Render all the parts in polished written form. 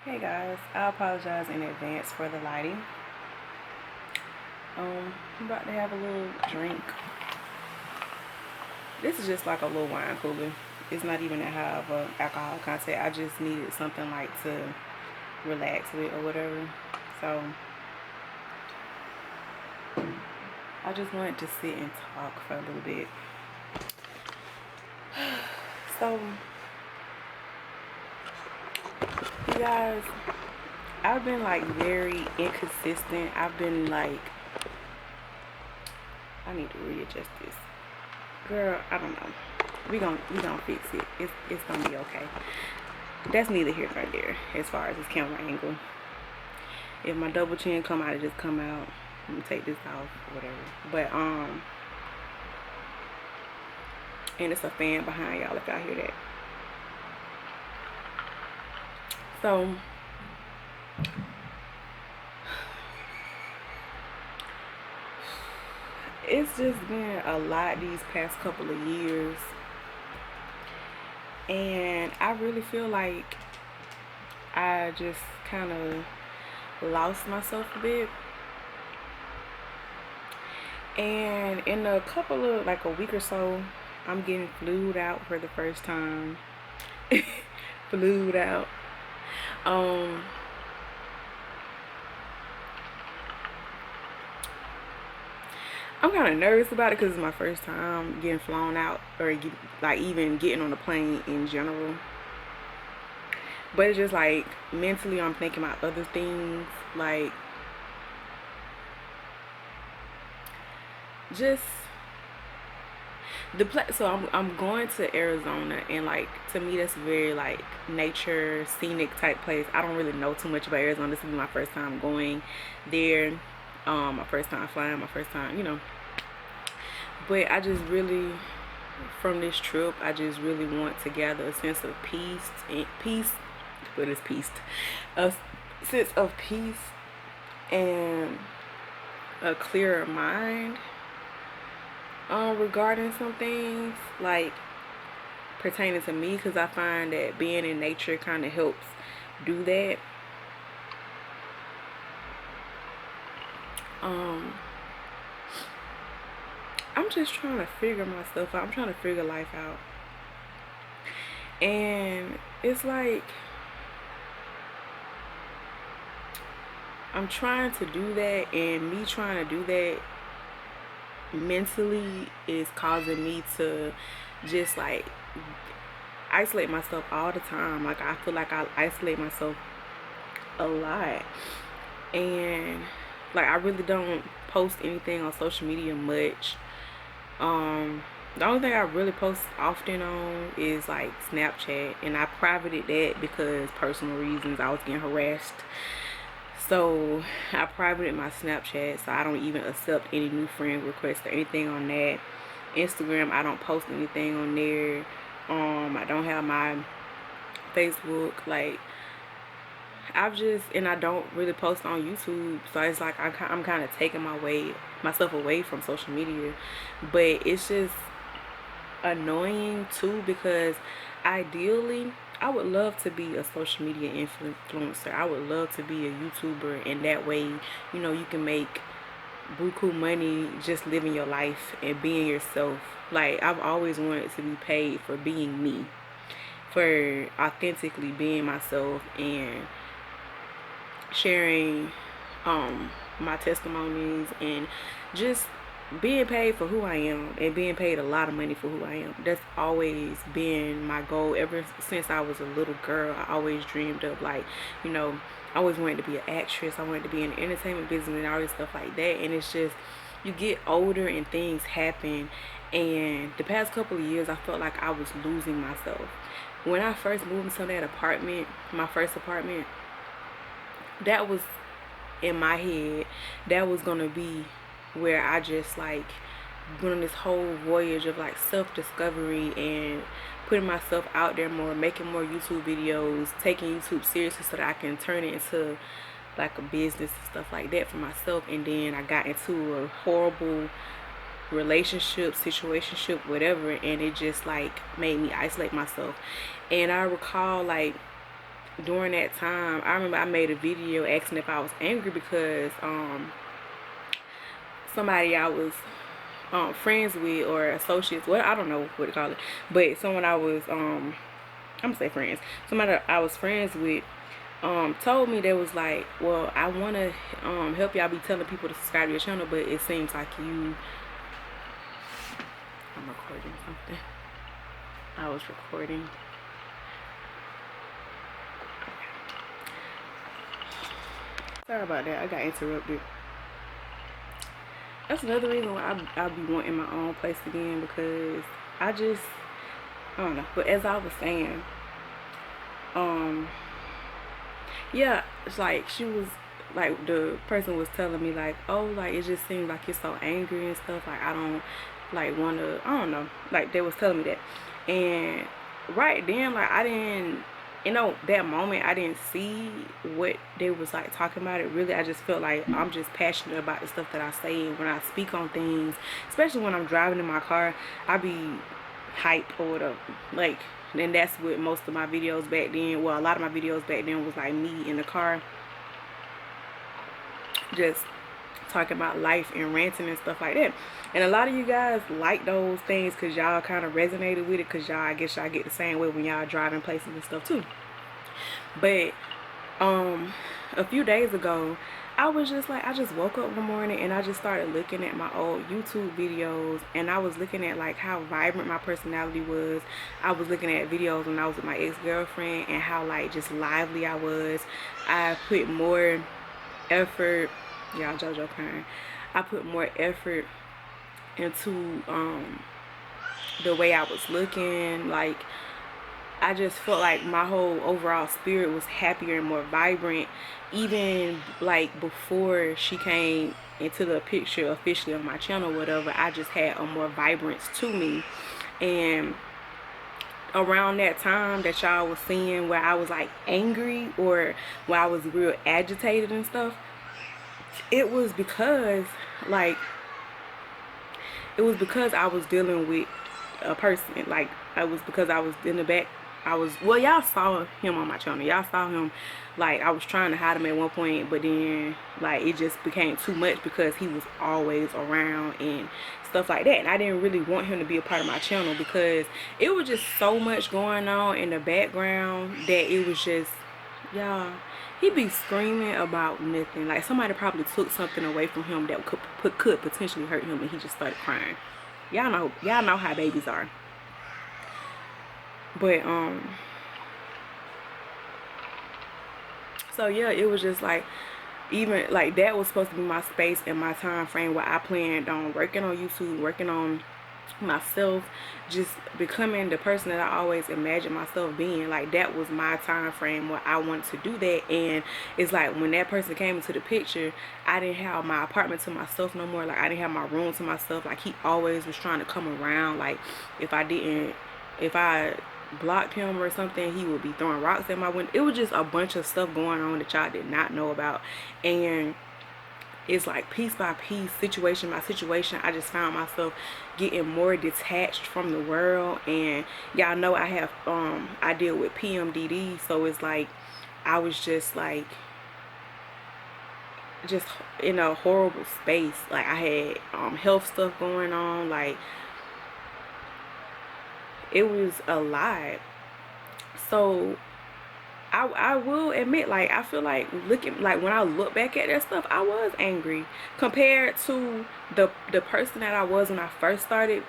Hey guys, I apologize in advance for the lighting. I'm about to have a little drink. This is just like a little wine cooler. It's not even that high of a alcohol content. I just needed something like to relax with or whatever. So I just wanted to sit and talk for a little bit. So you guys, I've been like very inconsistent. I've been like, I need to readjust this. Girl, I don't know. We gonna fix it. It's gonna be okay. That's neither here nor there as far as this camera angle. If my double chin come out, it just come out. I'm gonna take this off, whatever. But and it's a fan behind y'all if y'all hear that. So it's just been a lot these past couple of years, and I really feel like I just kind of lost myself a bit. And in a couple of, like a week or so, I'm getting flued out for the first time. Flued out. I'm kind of nervous about it because it's my first time getting flown out, or like even getting on a plane in general. But it's just like mentally I'm thinking about other things, like just so I'm going to Arizona, and like to me that's very like nature scenic type place. I don't really know too much about Arizona. This will be my first time going there, my first time flying, my first time, but I just really, from this trip, I just really want to gather a sense of peace. What is peace? A sense of peace and a clearer mind regarding some things like pertaining to me, because I find that being in nature kind of helps do that. I'm just trying to figure myself out. I'm trying to figure life out. And it's like I'm trying to do that, and me trying to do that mentally is causing me to just like isolate myself all the time. Like I feel like I isolate myself a lot, and like I really don't post anything on social media much. The only thing I really post often on is like Snapchat, and I privated that because personal reasons. I was getting harassed, so I privated my Snapchat, so I don't even accept any new friend requests or anything on that. Instagram, I don't post anything on there. I don't have my Facebook. Like and I don't really post on YouTube, so it's like I'm kind of taking myself away from social media. But it's just annoying too, because ideally I would love to be a social media influencer. I would love to be a YouTuber, and that way, you can make buku money just living your life and being yourself. Like I've always wanted to be paid for being me, for authentically being myself and sharing my testimonies and just being paid for who I am, and being paid a lot of money for who I am. That's always been my goal ever since I was a little girl. I always dreamed of like, I always wanted to be an actress. I wanted to be in the entertainment business and all this stuff like that. And it's just, you get older and things happen, and the past couple of years I felt like I was losing myself. When I first moved into that apartment, my first apartment, that was in my head, that was gonna be where I just like went on this whole voyage of like self-discovery and putting myself out there more, making more YouTube videos, taking YouTube seriously so that I can turn it into like a business and stuff like that for myself. And then I got into a horrible relationship, situationship, whatever, and it just like made me isolate myself. And I recall like during that time, I remember I made a video asking if I was angry because somebody I was friends with, or associates, well, I don't know what to call it, but someone I was I'm gonna say friends, somebody I was friends with told me, they was like, well, I want to help y'all be telling people to subscribe to your channel, but it seems like you, I'm recording something, I was recording. Sorry about that, I got interrupted. That's another reason why I'll be wanting my own place again, because I don't know. But as I was saying, yeah, it's like she was like, the person was telling me like, oh, like it just seems like you're so angry and stuff, like I don't like want to, I don't know, like they was telling me that. And right then, like I didn't, that moment I didn't see what they was like talking about it really. I just felt like I'm just passionate about the stuff that I say, and when I speak on things, especially when I'm driving in my car, I be hype or whatever, like. And that's what most of my videos back then, well, a lot of my videos back then was like me in the car just talking about life and ranting and stuff like that. And a lot of you guys like those things because y'all kind of resonated with it, because y'all, I guess y'all get the same way when y'all driving places and stuff too. But a few days ago, I was just like, I just woke up one morning and I just started looking at my old YouTube videos, and I was looking at like how vibrant my personality was. I was looking at videos when I was with my ex-girlfriend and how like just lively I was. I put more effort, y'all, JoJo crying. I put more effort into the way I was looking. Like I just felt like my whole overall spirit was happier and more vibrant, even like before she came into the picture officially on my channel, whatever. I just had a more vibrance to me. And around that time that y'all was seeing where I was like angry, or where I was real agitated and stuff, it was because like, it was because I was dealing with a person. Like it was because I was in the back, well, y'all saw him on my channel. Y'all saw him, like I was trying to hide him at one point, but then like it just became too much because he was always around and stuff like that. And I didn't really want him to be a part of my channel because it was just so much going on in the background that it was just, y'all, he be screaming about nothing. Like somebody probably took something away from him that could potentially hurt him, and he just started crying. Y'all know how babies are. But so yeah, it was just like, even like that was supposed to be my space and my time frame where I planned on working on YouTube, working on myself, just becoming the person that I always imagined myself being. Like that was my time frame where I wanted to do that. And it's like when that person came into the picture, I didn't have my apartment to myself no more. Like I didn't have my room to myself. Like he always was trying to come around. Like if I blocked him or something, he would be throwing rocks at my window. It was just a bunch of stuff going on that y'all did not know about. And it's like piece by piece, situation by situation, I just found myself getting more detached from the world. And y'all know I have I deal with PMDD, so it's like I was just like just in a horrible space. Like I had health stuff going on. Like it was a lot. So I will admit, like I feel like when I look back at that stuff, I was angry compared to the person that I was when I first started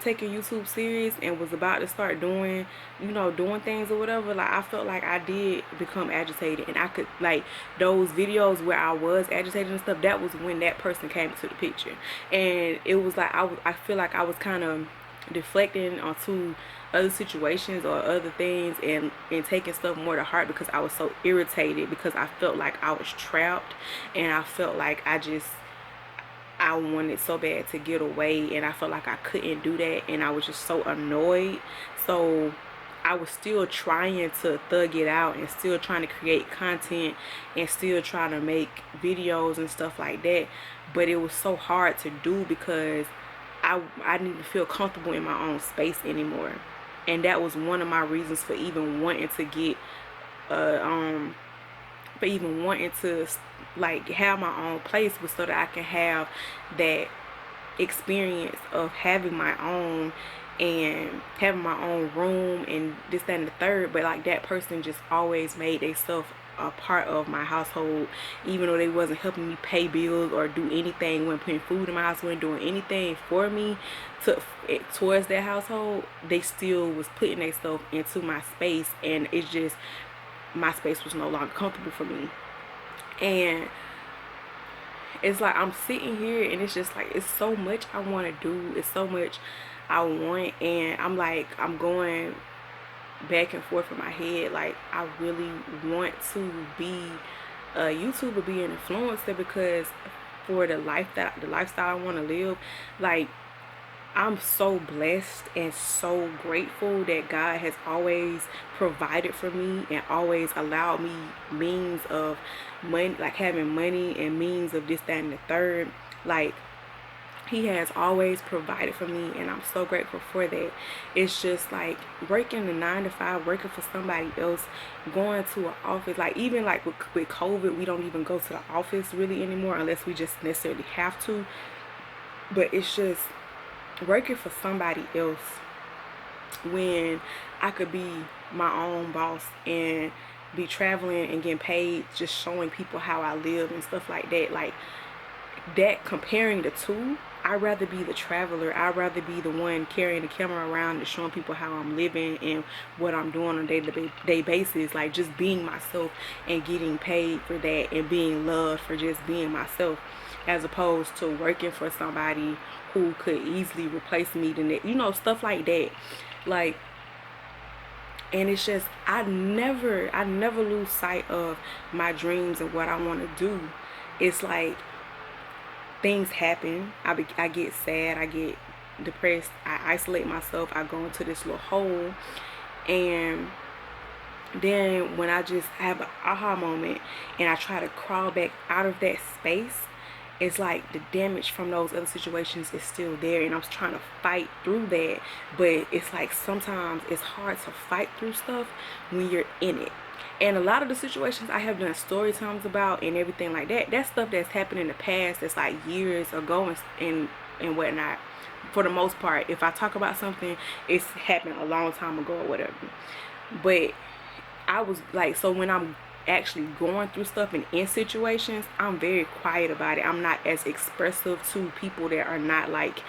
taking YouTube serious and was about to start doing things or whatever. Like I felt like I did become agitated, and I could, like, those videos where I was agitated and stuff, that was when that person came into the picture. And it was like I feel like I was kind of deflecting onto other situations or other things, and taking stuff more to heart because I was so irritated, because I felt like I was trapped, and I felt like I wanted so bad to get away, and I felt like I couldn't do that, and I was just so annoyed. So I was still trying to thug it out and still trying to create content and still trying to make videos and stuff like that, but it was so hard to do because I didn't feel comfortable in my own space anymore. And that was one of my reasons for even wanting to get for even wanting to like have my own place was so that I can have that experience of having my own and having my own room and this, that, and the third. But like that person just always made themselves a part of my household, even though they wasn't helping me pay bills or do anything, when putting food in my house, when doing anything for me towards that household. They still was putting themselves into my space, and it's just my space was no longer comfortable for me. And it's like I'm sitting here and it's just like, it's so much I want to do, it's so much I want, and I'm like, I'm going back and forth in my head. Like, I really want to be a YouTuber, be an influencer, because for the lifestyle I want to live, like, I'm so blessed and so grateful that God has always provided for me and always allowed me means of money, like having money and means of this, that, and the third. Like, he has always provided for me, and I'm so grateful for that. It's just like working the 9 to 5, working for somebody else, going to an office. Like, even like with COVID, we don't even go to the office really anymore unless we just necessarily have to. But it's just working for somebody else when I could be my own boss and be traveling and getting paid, just showing people how I live and stuff like that. Like, that, comparing the two, I'd rather be the traveler. I'd rather be the one carrying the camera around and showing people how I'm living and what I'm doing on a day-to-day basis. Like, just being myself and getting paid for that and being loved for just being myself, as opposed to working for somebody who could easily replace me, stuff like that. Like, and it's just, I never lose sight of my dreams and what I want to do. It's like, things happen, I get sad, I get depressed, I isolate myself, I go into this little hole, and then when I just have an aha moment and I try to crawl back out of that space, it's like the damage from those other situations is still there, and I'm trying to fight through that. But it's like sometimes it's hard to fight through stuff when you're in it. And a lot of the situations I have done story times about and everything like that, that's stuff that's happened in the past, that's like years ago and whatnot. For the most part, if I talk about something, it's happened a long time ago or whatever. But I was like, so when I'm actually going through stuff and in situations, I'm very quiet about it. I'm not as expressive to people that are not like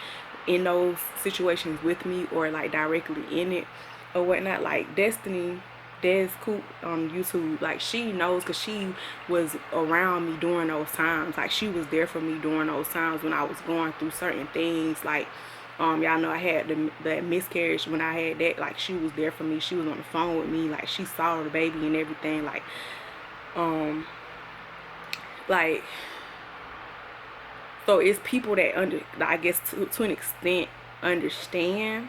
in those situations with me or like directly in it or whatnot. Like Destiny, Des Coop on YouTube, like, she knows, because she was around me during those times. Like, she was there for me during those times when I was going through certain things. Like, y'all know I had the miscarriage. When I had that, like, she was there for me. She was on the phone with me. Like, she saw the baby and everything. Like, so it's people that I guess to an extent understand.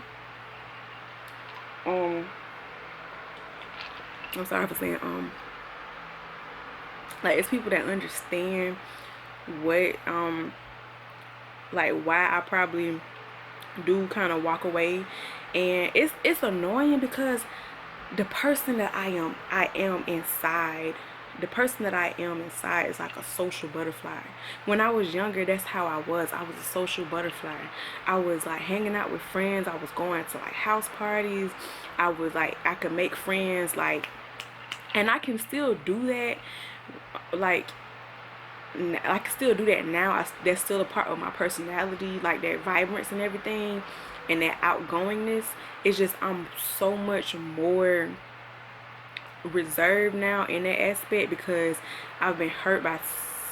I'm sorry for saying like, it's people that understand what like why I probably do kind of walk away. And it's annoying because the person that I am inside, the person that I am inside is like a social butterfly. When I was younger, that's how I was. I was a social butterfly. I was like hanging out with friends. I was going to like house parties. I was like, I could make friends, like, and I can still do that. Like, I can still do that now. That's still a part of my personality, like that vibrance and everything, and that outgoingness. It's just I'm so much more reserved now in that aspect, because I've been hurt by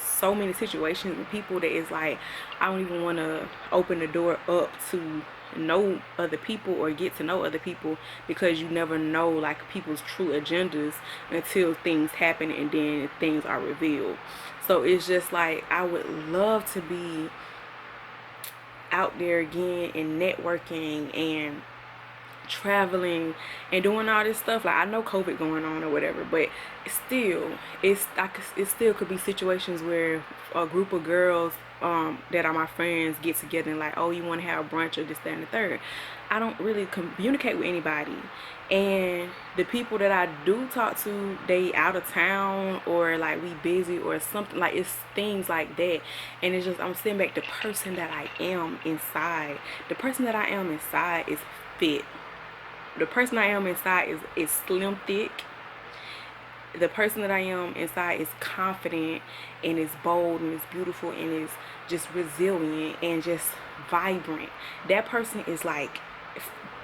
so many situations and people that it's like I don't even want to open the door up to know other people or get to know other people, because you never know like people's true agendas until things happen and then things are revealed. So it's just like I would love to be out there again and networking and traveling and doing all this stuff. Like, I know COVID going on or whatever, but it still could be situations where a group of girls that are my friends get together and like, oh, you want to have brunch or this, that, and the third. I don't really communicate with anybody. And the people that I do talk to, they out of town, or like we busy or something. Like, it's things like that. And it's just, I'm sitting back, the person that I am inside, the person that I am inside is fit. The person I am inside is slim thick. The person that I am inside is confident, and is bold, and is beautiful, and is just resilient, and just vibrant. That person is like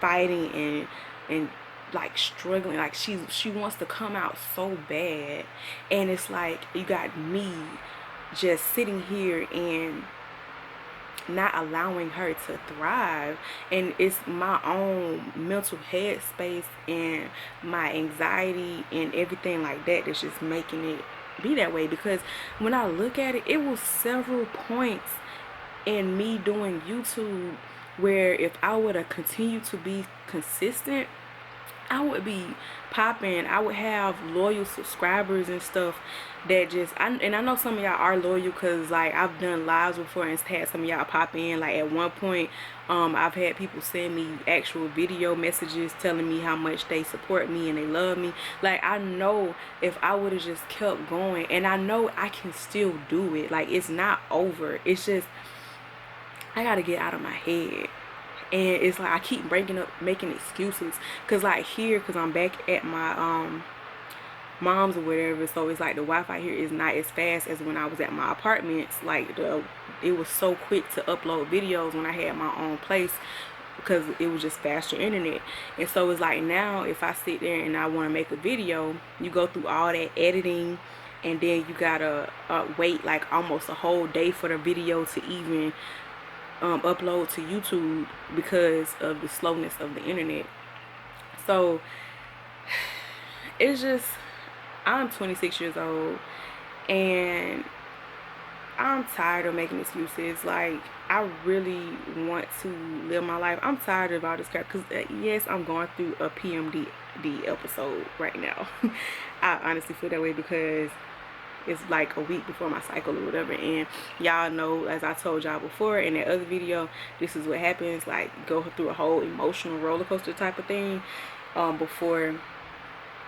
fighting and like struggling, like she wants to come out so bad. And it's like, you got me just sitting here and not allowing her to thrive. And it's my own mental headspace and my anxiety and everything like that that's just making it be that way. Because when I look at it, it was several points in me doing YouTube where if I would have continued to be consistent, I would be popping. I would have loyal subscribers and stuff that just, and I know some of y'all are loyal, because like I've done lives before and had some of y'all pop in. Like at one point, I've had people send me actual video messages telling me how much they support me and they love me. Like, I know if I would have just kept going, and I know I can still do it. Like, it's not over. It's just, I gotta get out of my head. And it's like I keep making excuses, because like here, because I'm back at my mom's or whatever, so it's like the Wi-Fi here is not as fast as when I was at my apartments. Like, it was so quick to upload videos when I had my own place, because it was just faster internet. And so it's like now, if I sit there and I want to make a video, you go through all that editing, and then you gotta wait like almost a whole day for the video to even upload to YouTube, because of the slowness of the internet. So it's just, I'm 26 years old, and I'm tired of making excuses. Like, I really want to live my life. I'm tired of all this crap, because yes, I'm going through a PMDD episode right now. I honestly feel that way, because it's like a week before my cycle or whatever. And y'all know, as I told y'all before in that other video, this is what happens. Like, go through a whole emotional roller coaster type of thing before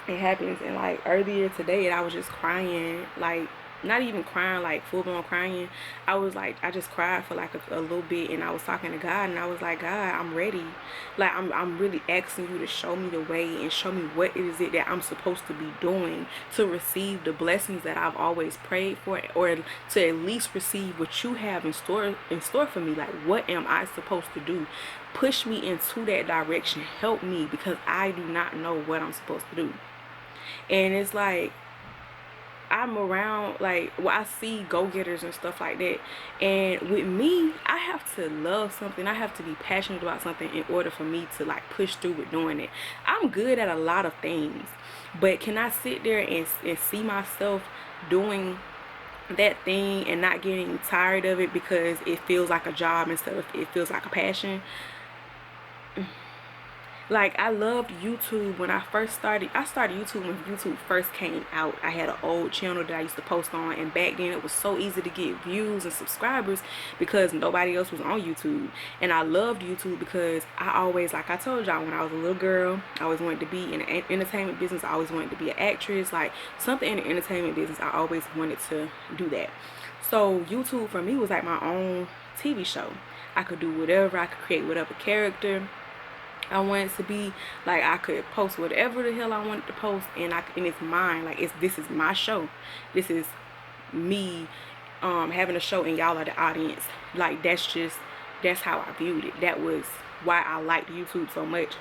it happens. And like earlier today, I was just crying, like not even crying like full blown crying. I just cried for like a little bit, and I was talking to God, and I was like, God, I'm ready. Like, I'm really asking you to show me the way, and show me what is it that I'm supposed to be doing to receive the blessings that I've always prayed for, or to at least receive what you have in store for me. Like, what am I supposed to do? Push me into that direction. Help me, because I do not know what I'm supposed to do. And it's like, I'm around, like, well, I see go-getters and stuff like that, and with me, I have to love something. I have to be passionate about something in order for me to like push through with doing it. I'm good at a lot of things, but can I sit there and see myself doing that thing and not getting tired of it because it feels like a job instead of it feels like a passion? Like, I loved YouTube when I started YouTube when YouTube first came out. I had an old channel that I used to post on, and back then it was so easy to get views and subscribers because nobody else was on YouTube. And I loved YouTube because I always, like I told y'all, when I was a little girl, I always wanted to be in the entertainment business. I always wanted to be an actress, like something in the entertainment business. I always wanted to do that. So YouTube for me was like my own TV show. I could do whatever, I could create whatever character I wanted to be. Like, I could post whatever the hell I wanted to post, and it's mine. Like, this is my show. This is me having a show, and y'all are the audience. Like, that's how I viewed it. That was why I liked YouTube so much.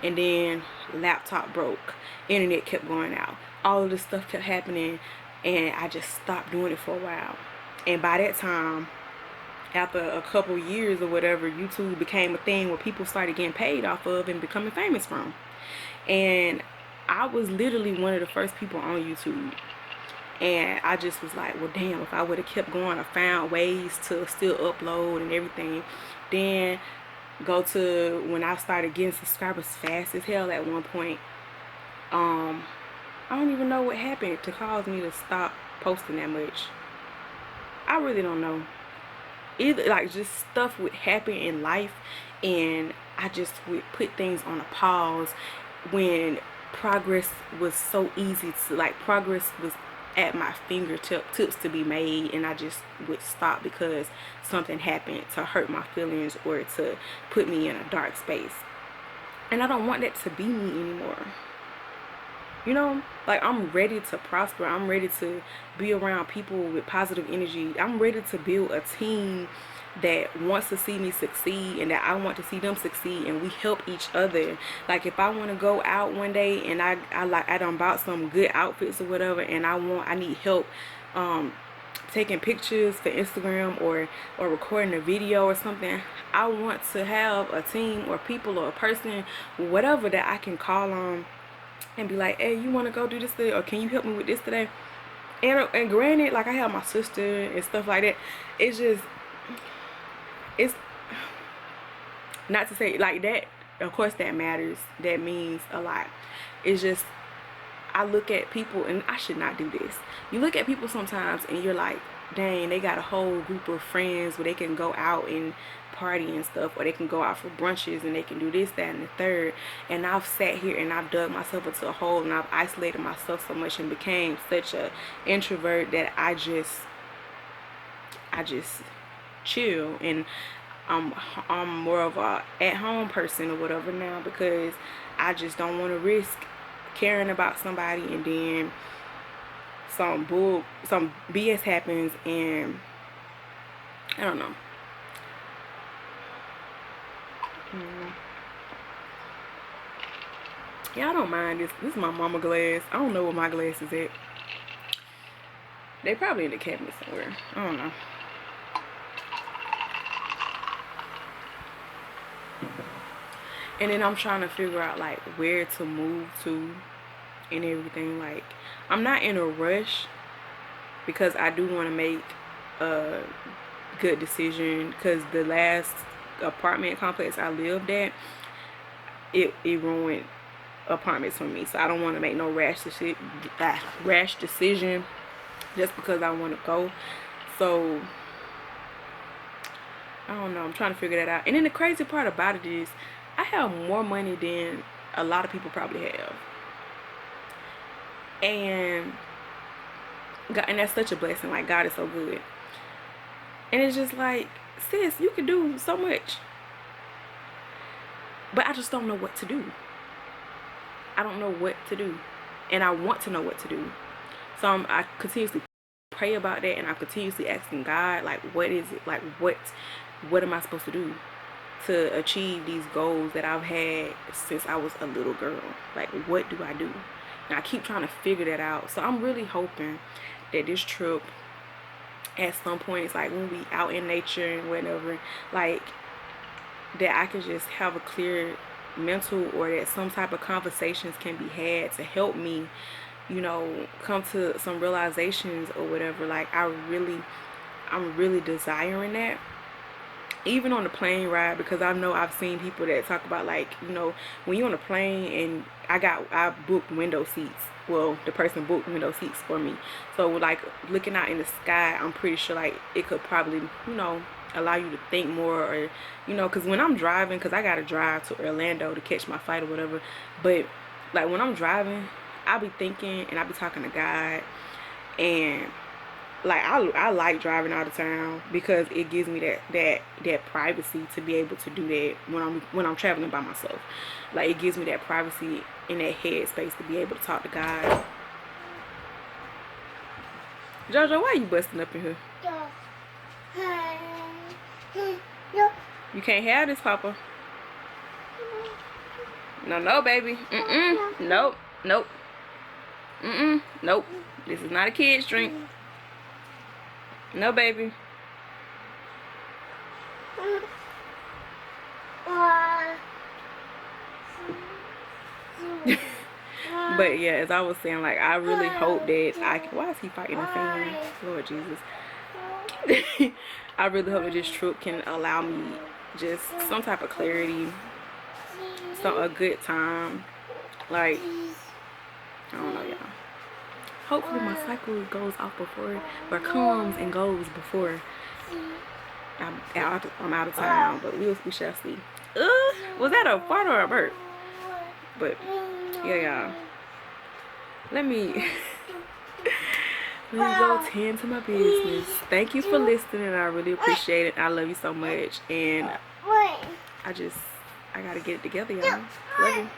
And then laptop broke, internet kept going out, all of this stuff kept happening, and I just stopped doing it for a while. And by that time, after a couple years or whatever, YouTube became a thing where people started getting paid off of and becoming famous from. And I was literally one of the first people on YouTube. And I just was like, well, damn, if I would have kept going, I found ways to still upload and everything. Then go to when I started getting subscribers fast as hell at one point. I don't even know what happened to cause me to stop posting that much. I really don't know. Either like just stuff would happen in life, and I just would put things on a pause when progress was so easy to, like, progress was at my fingertips to be made, and I just would stop because something happened to hurt my feelings or to put me in a dark space. And I don't want that to be me anymore. You know, like, I'm ready to prosper. I'm ready to be around people with positive energy. I'm ready to build a team that wants to see me succeed and that I want to see them succeed, and we help each other. Like, if I want to go out one day and I done bought some good outfits or whatever, and I need help taking pictures for Instagram or recording a video or something, I want to have a team or people or a person, whatever, that I can call on and be like, hey, you want to go do this today, or can you help me with this today? And granted, like, I have my sister and stuff like that. It's just, it's not to say like that, of course that matters, that means a lot. It's just, I look at people, and I should not do this. You look at people sometimes and you're like, dang, they got a whole group of friends where they can go out and party and stuff, or they can go out for brunches and they can do this, that, and the third. And I've sat here and I've dug myself into a hole, and I've isolated myself so much and became such a introvert that I just chill, and I'm more of a at-home person or whatever now, because I just don't want to risk caring about somebody and then some BS happens, and I don't know. Yeah, I don't mind this. This is my mama glass. I don't know where my glass is at. They probably in the cabinet somewhere. I don't know. And then I'm trying to figure out, like, where to move to and everything. Like, I'm not in a rush because I do want to make a good decision, because the last apartment complex I lived at, it ruined apartments for me. So I don't want to make no rash decision just because I want to go. So I don't know. I'm trying to figure that out. And then the crazy part about it is, I have more money than a lot of people probably have. And that's such a blessing. Like, God is so good. And it's just like, sis, you can do so much. But I just don't know what to do. I don't know what to do. And I want to know what to do. So I continuously pray about that, and I'm continuously asking God, like, what is it? Like, what am I supposed to do to achieve these goals that I've had since I was a little girl? Like, what do I do? And I keep trying to figure that out. So I'm really hoping that this trip, at some point, it's like when we out in nature and whatever, like, that I can just have a clear mental, or that some type of conversations can be had to help me, you know, come to some realizations or whatever. Like, I'm really desiring that, even on the plane ride, because I know I've seen people that talk about, like, you know, when you're on a plane, and I booked window seats. Well, the person booked window seats for me. So, like, looking out in the sky, I'm pretty sure, like, it could probably, you know, allow you to think more, or, you know, because when I'm driving, because I got to drive to Orlando to catch my flight or whatever, but, like, when I'm driving, I be thinking, and I be talking to God, and, like, I like driving out of town because it gives me that privacy to be able to do that when I'm traveling by myself. Like, it gives me that privacy in that headspace to be able to talk to God. Jojo, why are you busting up in here? You can't have this, Papa. No, baby. Nope. Nope. This is not a kid's drink. No, baby. But yeah, as I was saying, like, I really hope that why is he fighting the fan? Lord Jesus. I really hope that this trip can allow me just some type of clarity, a good time. Like, I don't know, y'all. Hopefully my cycle goes off before, or comes and goes before I'm out of town, but we shall see. Was that a fart or a burp? But yeah, y'all. Let me go tend to my business. Thank you for listening. I really appreciate it. I love you so much. And I gotta get it together, y'all. Love you.